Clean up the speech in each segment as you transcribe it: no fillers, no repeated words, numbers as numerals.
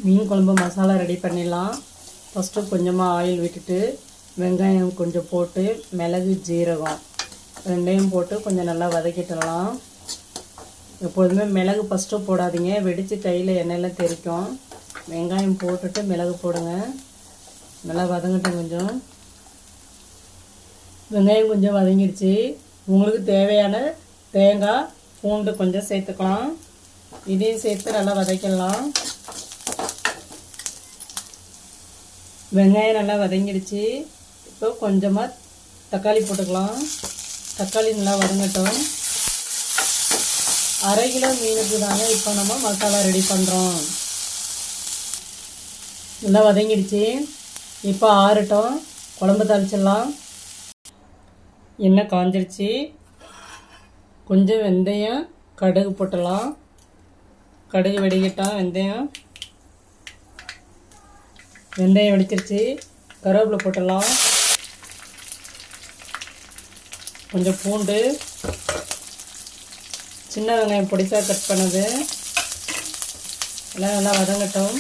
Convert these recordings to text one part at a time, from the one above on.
மீன் குழம்பு மசாலா ரெடி பண்ணிடலாம். ஃபஸ்ட்டு கொஞ்சமாக ஆயில் விட்டுட்டு வெங்காயம் கொஞ்சம் போட்டு மிளகு ஜீரகம் ரெண்டையும் போட்டு கொஞ்சம் நல்லா வதக்கிட்டலாம். எப்பொழுதுமே மிளகு ஃபஸ்ட்டு போடாதீங்க, வெடித்து கையில் எண்ணெயெல்லாம் தெறிக்கும். வெங்காயம் போட்டுட்டு மிளகு போடுங்க. நல்லா வதங்கட்டும். கொஞ்சம் வெங்காயம் கொஞ்சம் வதங்கிடுச்சு. உங்களுக்கு தேவையான தேங்காய் பூண்டு கொஞ்சம் சேர்த்துக்கலாம். இதையும் சேர்த்து நல்லா வதக்கிடலாம். வெங்காயம் நல்லா வதங்கிடுச்சு. இப்போ கொஞ்சமாக தக்காளி போட்டுக்கலாம். தக்காளி நல்லா வதங்கட்டும். 1/2 கிலோ மீனுக்கு தாங்க இப்போ நம்ம மசாலா ரெடி பண்ணுறோம். நல்லா வதங்கிடுச்சு. இப்போ ஆறட்டும். குழம்பு தாளிச்சிடலாம். எண்ணெய் காஞ்சிடுச்சு. கொஞ்சம் வெந்தயம் கடுகு போட்டுடலாம். கடுகு வெடிக்கட்டும். வெந்தயம் வெடிச்சிருச்சு. கருவேப்பிலை போட்டுடலாம். கொஞ்சம் பூண்டு, சின்ன வெங்காயம் பொடிசாக கட் பண்ணது எல்லாம் நல்லா வதங்கட்டும்.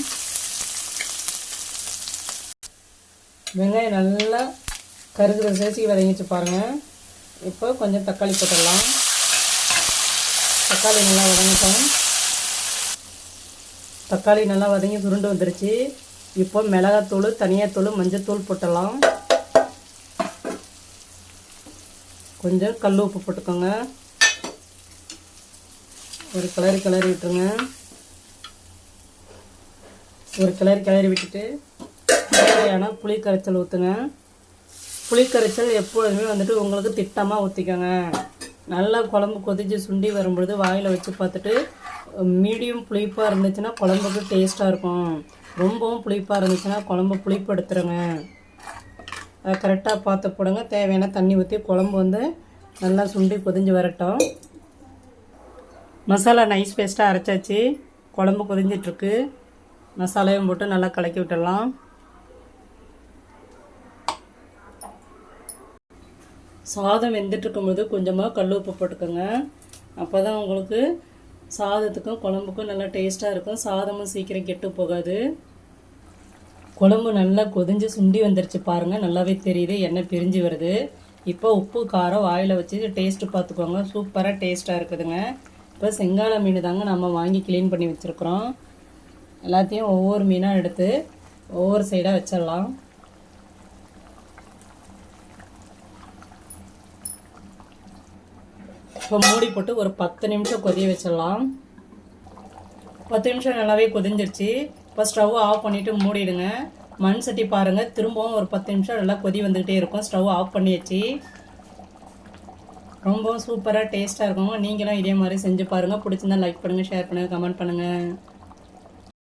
வெங்காயம் நல்லா கருகிற சேர்த்து வதங்கிச்சு பாருங்கள். இப்போ கொஞ்சம் தக்காளி போட்டுடலாம். தக்காளி நல்லா வதங்கட்டும். தக்காளி நல்லா வதங்கி சுருண்டு வந்துருச்சு. இப்போ மிளகாத்தூள், தனியாத்தூள், மஞ்சத்தூள் போட்டுடலாம். கொஞ்சம் கல் உப்பு போட்டுக்கோங்க. ஒரு கிளறி விட்டுருங்க. ஒரு கிளறி விட்டுட்டு தேவையான புளி கரைச்சல் ஊற்றுங்க. புளி கரைச்சல் எப்பொழுதுமே வந்துட்டு உங்களுக்கு திட்டமாக ஊற்றிக்கோங்க. நல்லா குழம்பு கொதிச்சு சுண்டி வரும்பொழுது வாயில் வச்சு பார்த்துட்டு மீடியம் புளிப்பாக இருந்துச்சுன்னா குழம்புக்கு டேஸ்ட்டாக இருக்கும். ரொம்பவும் புளிப்பாக இருந்துச்சுன்னா குழம்பு புளிப்பு எடுத்துருங்க. அதை கரெக்டாக பார்த்து போடுங்க. தேவையான தண்ணி ஊற்றி குழம்பு வந்து நல்லா சுண்டி கொதிஞ்சு வரட்டும். மசாலா நைஸ் பேஸ்ட்டாக அரைச்சாச்சு. குழம்பு கொதிஞ்சிட்ருக்கு. மசாலையும் போட்டு நல்லா கலக்கி விட்டுடலாம். சாதம் வெந்துட்டுருக்கும்போது கொஞ்சமாக கல் உப்பு போட்டுக்கோங்க. அப்போ தான் உங்களுக்கு சாதத்துக்கும் குழம்புக்கும் நல்லா டேஸ்ட்டாக இருக்கும். சாதமும் சீக்கிரம் கெட்டு போகாது. குழம்பு நல்லா கொதிஞ்சு சுண்டி வந்துருச்சு பாருங்கள். நல்லாவே தெரியுது, எண்ணெய் பிரிஞ்சு வருது. இப்போ உப்பு காரம் வாயில் வச்சு டேஸ்ட்டு பார்த்துக்கோங்க. சூப்பராக டேஸ்ட்டாக இருக்குதுங்க. இப்போ செங்கால மீன் தாங்க நம்ம வாங்கி க்ளீன் பண்ணி வச்சுருக்குறோம். எல்லாத்தையும் ஒவ்வொரு மீனாக எடுத்து ஒவ்வொரு சைடாக வச்சிடலாம். இப்போ மூடி போட்டு ஒரு 10 நிமிஷம் கொதிய வச்சிடலாம். 10 நிமிஷம் நல்லாவே கொதிஞ்சிருச்சு. இப்போ ஸ்டவ் ஆஃப் பண்ணிவிட்டு மூடிடுங்க. மண் சட்டி பாருங்கள், திரும்பவும் ஒரு 10 நிமிஷம் நல்லா கொதி வந்துக்கிட்டே இருக்கும். ஸ்டவ் ஆஃப் பண்ணியாச்சு. ரொம்பவும் சூப்பராக டேஸ்ட்டாக இருக்கும். நீங்களும் இதே மாதிரி செஞ்சு பாருங்கள். பிடிச்சிருந்தா லைக் பண்ணுங்கள், ஷேர் பண்ணுங்கள், கமெண்ட் பண்ணுங்கள்.